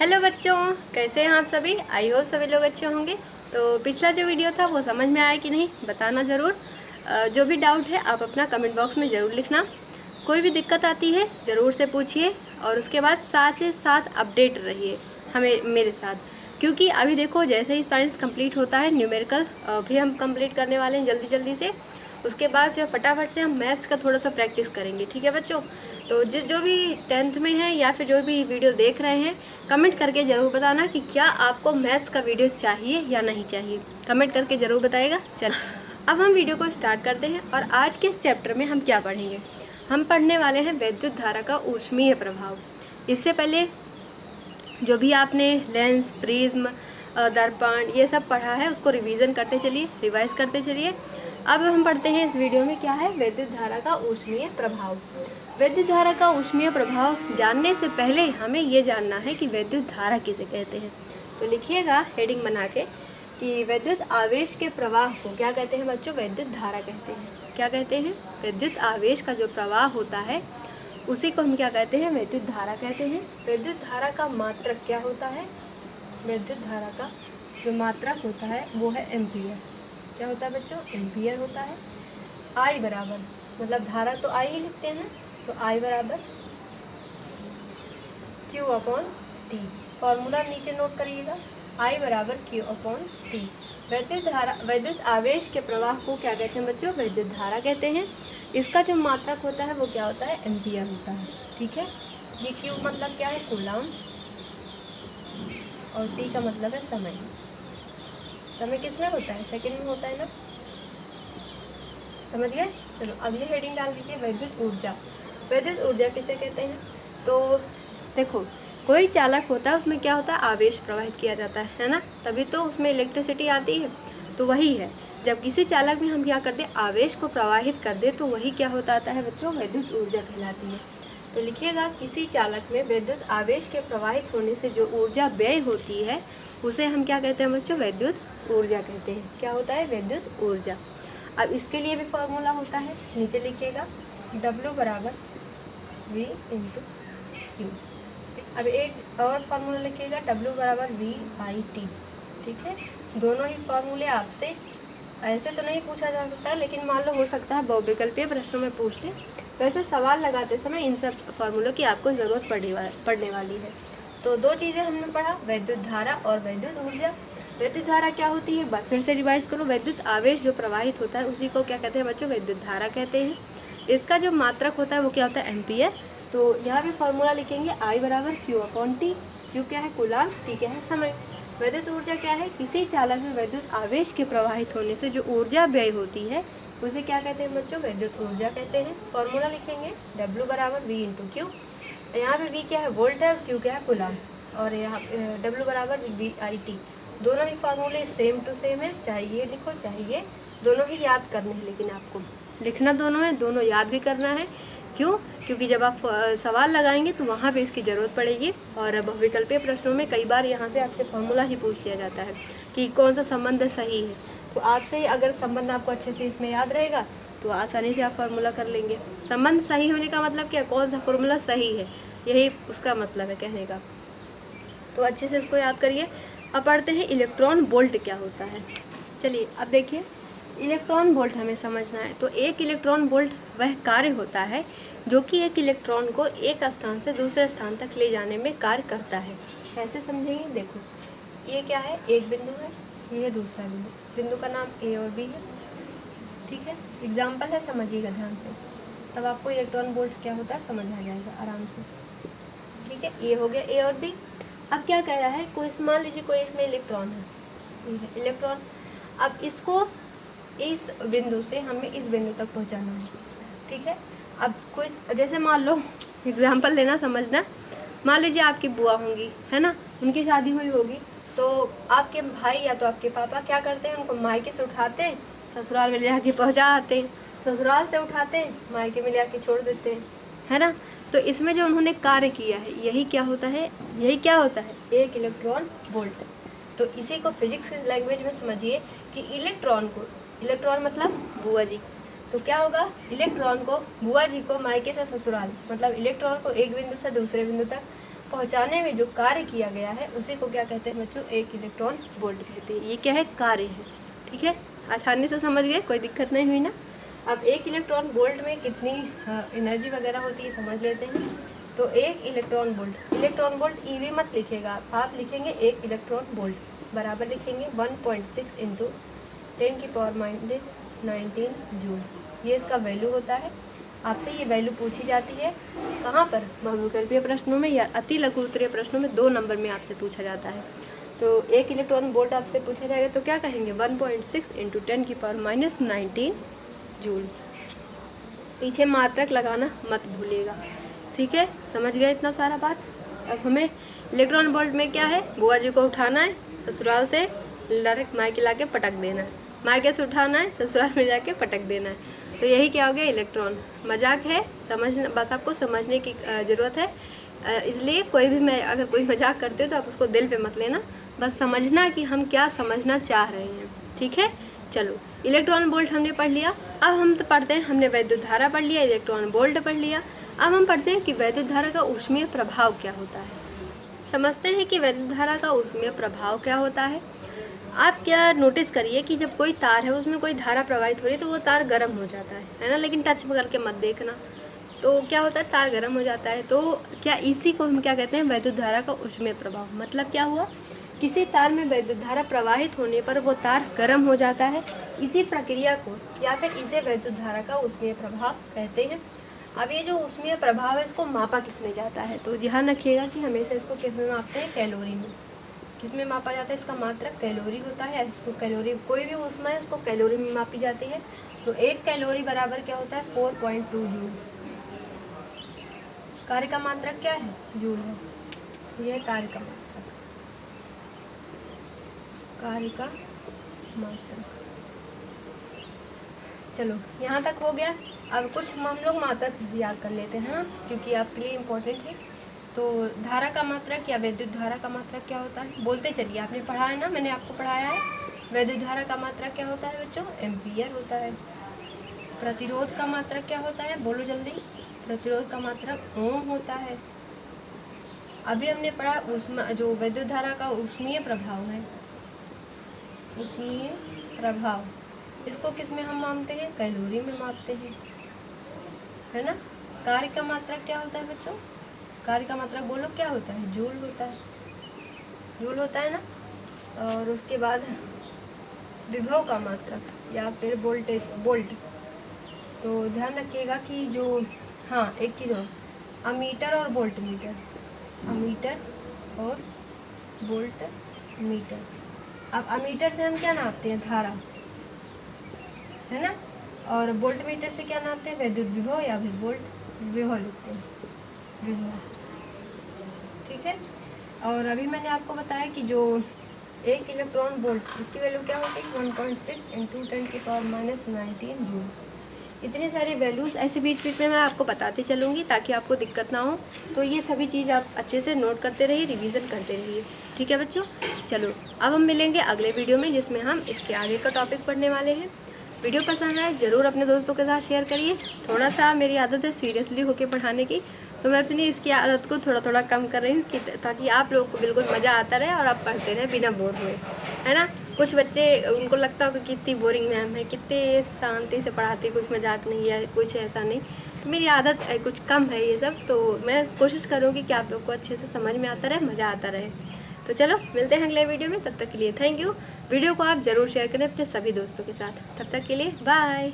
Hello बच्चों, कैसे हैं आप सभी। आई होप सभी लोग अच्छे होंगे। तो पिछला जो वीडियो था वो समझ में आया कि नहीं, बताना ज़रूर। जो भी डाउट है आप अपना कमेंट बॉक्स में ज़रूर लिखना। कोई भी दिक्कत आती है ज़रूर से पूछिए और उसके बाद साथ ही साथ अपडेट रहिए हमें मेरे साथ, क्योंकि अभी देखो जैसे ही साइंस कंप्लीट होता है, न्यूमेरिकल भी हम कंप्लीट करने वाले हैं जल्दी जल्दी से। उसके बाद जो फटाफट से हम मैथ्स का थोड़ा सा प्रैक्टिस करेंगे, ठीक है बच्चों। तो जो भी 10th में है या फिर जो भी वीडियो देख रहे हैं, कमेंट करके ज़रूर बताना कि क्या आपको मैथ्स का वीडियो चाहिए या नहीं चाहिए। कमेंट करके ज़रूर बताइएगा। चल अब हम वीडियो को स्टार्ट करते हैं। और आज के इस चैप्टर में हम क्या पढ़ेंगे, हम पढ़ने वाले हैं विद्युत धारा का ऊष्मीय प्रभाव। इससे पहले जो भी आपने लेंस, प्रिज्म, दर्पण ये सब पढ़ा है उसको रिवीजन करते चलिए, रिवाइज करते चलिए। अब हम पढ़ते हैं इस वीडियो में क्या है, विद्युत धारा का ऊष्मीय प्रभाव। विद्युत धारा का ऊष्मीय प्रभाव जानने से पहले हमें ये जानना है कि विद्युत धारा किसे कहते हैं। तो लिखिएगा हेडिंग बना के कि विद्युत आवेश के प्रवाह को क्या कहते हैं बच्चों, विद्युत धारा कहते हैं। क्या कहते हैं, विद्युत आवेश का जो प्रवाह होता है उसी को हम क्या कहते हैं, विद्युत धारा कहते हैं। विद्युत धारा का मात्रक क्या होता है, विद्युत धारा का जो मात्रक होता है वो है एम्पियर। क्या होता है बच्चों, एम्पियर होता है। आई बराबर, मतलब धारा तो आई ही लिखते हैं, तो आई बराबर क्यू अपॉन टी। फॉर्मूला नीचे नोट करिएगा, आई बराबर क्यू अपॉन टी। विद्युत धारा, विद्युत आवेश के प्रवाह को क्या कहते हैं बच्चों, विद्युत धारा कहते हैं। इसका जो मात्रक होता है वो क्या होता है, एम्पियर होता है। ठीक है, ये क्यू मतलब क्या है, कूलम, और टी का मतलब है समय। समय किस में होता है, सेकंड में होता है ना, समझ गए। चलो अगली हेडिंग डाल दीजिए, विद्युत ऊर्जा। विद्युत ऊर्जा किसे कहते हैं, तो देखो कोई चालक होता है उसमें क्या होता है, आवेश प्रवाहित किया जाता है ना, तभी तो उसमें इलेक्ट्रिसिटी आती है। तो वही है, जब किसी चालक में हम क्या कर दें, आवेश को प्रवाहित कर दे, तो वही क्या होता आता है बच्चों, विद्युत ऊर्जा कहलाती है। तो लिखिएगा, किसी चालक में विद्युत आवेश के प्रवाहित होने से जो ऊर्जा व्यय होती है उसे हम क्या कहते हैं बच्चों, विद्युत ऊर्जा कहते हैं। क्या होता है, विद्युत ऊर्जा। अब इसके लिए भी फॉर्मूला होता है, नीचे लिखिएगा, W बराबर V इंटू क्यू। अब एक और फार्मूला लिखिएगा, W बराबर V/T। ठीक है, दोनों ही फार्मूले आपसे ऐसे तो नहीं पूछा जा सकता, लेकिन मान लो हो सकता है बहुविकल्पीय प्रश्नों में पूछ ले। वैसे सवाल लगाते समय इन सब फार्मूलों की आपको ज़रूरत पड़ने वाली है। तो दो चीज़ें हमने पढ़ा, विद्युत धारा और विद्युत ऊर्जा। विद्युत धारा क्या होती है, फिर से रिवाइज करो, विद्युत आवेश जो प्रवाहित होता है उसी को क्या कहते हैं बच्चों, विद्युत धारा कहते हैं। इसका जो मात्रक होता है वो क्या होता है, एम्पियर। तो यहाँ भी फॉर्मूला लिखेंगे, आई बराबर क्यू अपॉन टी। क्यू क्या है, कूलम, टी क्या है, समय। विद्युत ऊर्जा क्या है, किसी चालक में विद्युत आवेश के प्रवाहित होने से जो ऊर्जा व्यय होती है उसे क्या कहते हैं बच्चों, विद्युत ऊर्जा कहते हैं। फॉर्मूला लिखेंगे, W बराबर V इंटू क्यू। यहाँ पे V क्या है, वोल्ट है, और Q क्या है, कूलम, और यहाँ W बराबर V/T। दोनों ही फार्मूले सेम टू सेम है, चाहे ये लिखो चाहे ये, दोनों ही याद करने हैं, लेकिन आपको लिखना दोनों है, दोनों याद भी करना है। क्यों, क्योंकि जब आप सवाल लगाएंगे तो वहाँ पे इसकी ज़रूरत पड़ेगी। और बहुविकल्पीय प्रश्नों में कई बार यहाँ से आपसे फॉर्मूला ही पूछ लिया जाता है कि कौन सा संबंध सही है। तो आपसे अगर संबंध आपको अच्छे से इसमें याद रहेगा तो आसानी से आप फार्मूला कर लेंगे। संबंध सही होने का मतलब क्या, कौन सा फार्मूला सही है, यही उसका मतलब है कहने का। तो अच्छे से इसको याद करिए। अब पढ़ते हैं इलेक्ट्रॉन वोल्ट क्या होता है। चलिए अब देखिए, इलेक्ट्रॉन वोल्ट हमें समझना है। तो एक इलेक्ट्रॉन वोल्ट वह कार्य होता है जो कि एक इलेक्ट्रॉन को एक स्थान से दूसरे स्थान तक ले जाने में कार्य करता है। कैसे समझेंगे, देखो ये क्या है, एक बिंदु है, ये दूसरा बिंदु, बिंदु का नाम A और B है। ठीक है, एग्जाम्पल है, समझिएगा ध्यान से, तब आपको इलेक्ट्रॉन वोल्ट क्या होता है समझ आ जाएगा आराम से। ठीक है, ये हो गया A और B। अब क्या कह रहा है, कोई मान लीजिए कोई इसमें इलेक्ट्रॉन है, ठीक है इलेक्ट्रॉन। अब इसको इस बिंदु से हमें इस बिंदु तक पहुंचाना है। ठीक है, अब कोई जैसे मान लो एग्जाम्पल लेना, समझना, मान लीजिए आपकी बुआ होंगी, है ना, उनकी शादी हुई होगी, तो आपके भाई या तो आपके पापा क्या करते हैं, उनको मायके से उठाते हैं, ससुराल में ले जाके पहुँचा आते हैं, ससुराल से उठाते हैं, मायके में ले जाके छोड़ देते हैं, है ना। तो इसमें जो उन्होंने कार्य किया है यही क्या होता है, यही क्या होता है, एक इलेक्ट्रॉन वोल्ट। तो इसी को फिजिक्स की लैंग्वेज में समझिए कि इलेक्ट्रॉन को, इलेक्ट्रॉन मतलब बुआ जी, तो क्या होगा, इलेक्ट्रॉन को बुआ जी को मायके से ससुराल, मतलब इलेक्ट्रॉन को एक बिंदु से दूसरे बिंदु तक पहुंचाने में जो कार्य किया गया है उसी को क्या कहते हैं बच्चों, एक इलेक्ट्रॉन वोल्ट कहते हैं। ये क्या है, कार्य है। ठीक है, आसानी से समझ गए, कोई दिक्कत नहीं हुई ना। अब एक इलेक्ट्रॉन वोल्ट में कितनी एनर्जी वगैरह होती है समझ लेते हैं। तो एक इलेक्ट्रॉन वोल्ट ईवी मत लिखेगा आप लिखेंगे एक इलेक्ट्रॉन वोल्ट बराबर लिखेंगे 1.6 इंटू 10⁻⁻19 जूल। ये इसका वैल्यू होता है। आपसे ये वैल्यू पूछी जाती है कहाँ पर, बहुविकल्पीय प्रश्नों में या अति लघु उत्तरीय प्रश्नों में 2 नंबर में आपसे पूछा जाता है। तो एक इलेक्ट्रॉन वोल्ट आपसे पूछा जाएगा तो क्या कहेंगे 1.6 इंटू 10⁻⁻19 जूल। पीछे मात्रक लगाना मत भूलिएगा। ठीक है, समझ गए इतना सारा बात। अब हमें इलेक्ट्रॉन वोल्ट में क्या है, बुआ जी को उठाना है, ससुराल से डायरेक्ट मायके ला के पटक देना है, मायके से उठाना है, ससुराल में जाके पटक देना है। तो यही क्या हो गया, इलेक्ट्रॉन। मजाक है, समझना, बस आपको समझने की ज़रूरत है। इसलिए कोई भी मैं अगर कोई मजाक करते हो तो आप उसको दिल पे मत लेना, बस समझना कि हम क्या समझना चाह रहे हैं। ठीक है, चलो इलेक्ट्रॉन वोल्ट हमने पढ़ लिया। अब हम तो पढ़ते हैं, हमने वैद्युत धारा पढ़ लिया, इलेक्ट्रॉन वोल्ट पढ़ लिया। अब हम पढ़ते हैं कि वैद्युत धारा का ऊष्मीय प्रभाव क्या होता है। समझते हैं कि वैद्युत धारा का ऊष्मीय प्रभाव क्या होता है। आप क्या नोटिस करिए कि जब कोई तार है उसमें कोई धारा प्रवाहित हो रही है तो वो तार गर्म हो जाता है ना, लेकिन टच करके मत देखना। तो क्या होता है, तार गर्म हो जाता है। तो क्या इसी को हम क्या कहते हैं, वैद्युत धारा का ऊष्मीय प्रभाव। मतलब क्या हुआ, किसी तार में वैद्युत धारा प्रवाहित होने पर वो तार गर्म हो जाता है। इसी प्रक्रिया को या फिर इसे वैद्युत धारा का ऊष्मीय प्रभाव कहते हैं। अब ये जो ऊष्मीय प्रभाव है इसको मापा किस में जाता है, तो ध्यान रखिएगा कि हमेशा इसको किस में मापते हैं, कैलोरी में। किस में मापा जाता है, इसका मात्रक कैलोरी होता है। इसको कैलोरी, कोई भी ऊष्मा है उसको कैलोरी में मापी जाती है। तो 1 कैलोरी बराबर क्या होता है, 4.2 जूल। कार्य का मात्रक क्या है, जूल है। यह कार्य का मात्रक, कार्य का मात्रक। चलो यहाँ तक हो गया। अब कुछ हम लोग मात्रक याद कर लेते हैं ना, क्योंकि आपके लिए इम्पोर्टेंट है। तो धारा का मात्रक या विद्युत धारा का मात्रक क्या होता है, बोलते चलिए, आपने पढ़ा है ना, मैंने आपको पढ़ाया है। विद्युत धारा का मात्रक क्या होता है बच्चों, एम्पियर होता है। प्रतिरोध का मात्रक क्या होता है, बोलो जल्दी। प्रतिरोध का मात्रक ओम होता है। अभी हमने पढ़ा ऊष्मा, जो विद्युत धारा का ऊष्मीय प्रभाव है, ऊष्मीय प्रभाव, इसको किस में हम मापते हैं, कैलोरी में मापते हैं, है ना। कार्य का मात्रक क्या होता है बच्चों, कार्य का मात्रक बोलो क्या होता है, जूल होता है, जूल होता है ना। और उसके बाद विभव का मात्रक या फिर वोल्टेज, वोल्ट। तो ध्यान रखिएगा कि जो, हाँ एक चीज़ और, अमीटर और वोल्ट मीटर, अमीटर और वोल्ट मीटर। अब अमीटर से हम क्या नापते हैं, धारा, है ना। और वोल्ट मीटर से क्या नापते हैं, विद्युत विभव या फिर वोल्ट विभव लिखते हैं, विभव। ठीक है। और अभी मैंने आपको बताया कि जो 1 इलेक्ट्रॉन वोल्ट, इसकी वैल्यू क्या होती है, 1.6 इंटू 10⁻⁻19 जूल। इतनी सारी वैल्यूज़ ऐसे बीच बीच में मैं आपको बताती चलूँगी ताकि आपको दिक्कत ना हो। तो ये सभी चीज़ आप अच्छे से नोट करते रहिए, रिवीजन करते रहिए। ठीक है बच्चों, चलो अब हम मिलेंगे अगले वीडियो में जिसमें हम इसके आगे का टॉपिक पढ़ने वाले हैं। वीडियो पसंद आए ज़रूर अपने दोस्तों के साथ शेयर करिए। थोड़ा सा मेरी आदत है सीरियसली होकर पढ़ाने की, तो मैं अपनी इसकी आदत को थोड़ा थोड़ा कम कर रही हूँ कि ताकि आप लोगों को बिल्कुल मज़ा आता रहे और आप पढ़ते रहे बिना बोर हुए, है ना। कुछ बच्चे, उनको लगता होगा कि कितनी बोरिंग मैम है, कितने शांति से पढ़ाती, कुछ मजाक नहीं है, कुछ ऐसा नहीं। तो मेरी आदत कुछ कम है ये सब, तो मैं कोशिश करूँगी कि आप लोग को अच्छे से समझ में आता रहे, मज़ा आता रहे। तो चलो मिलते हैं अगले वीडियो में, तब तक के लिए थैंक यू। वीडियो को आप ज़रूर शेयर करें अपने सभी दोस्तों के साथ। तब तक के लिए बाय।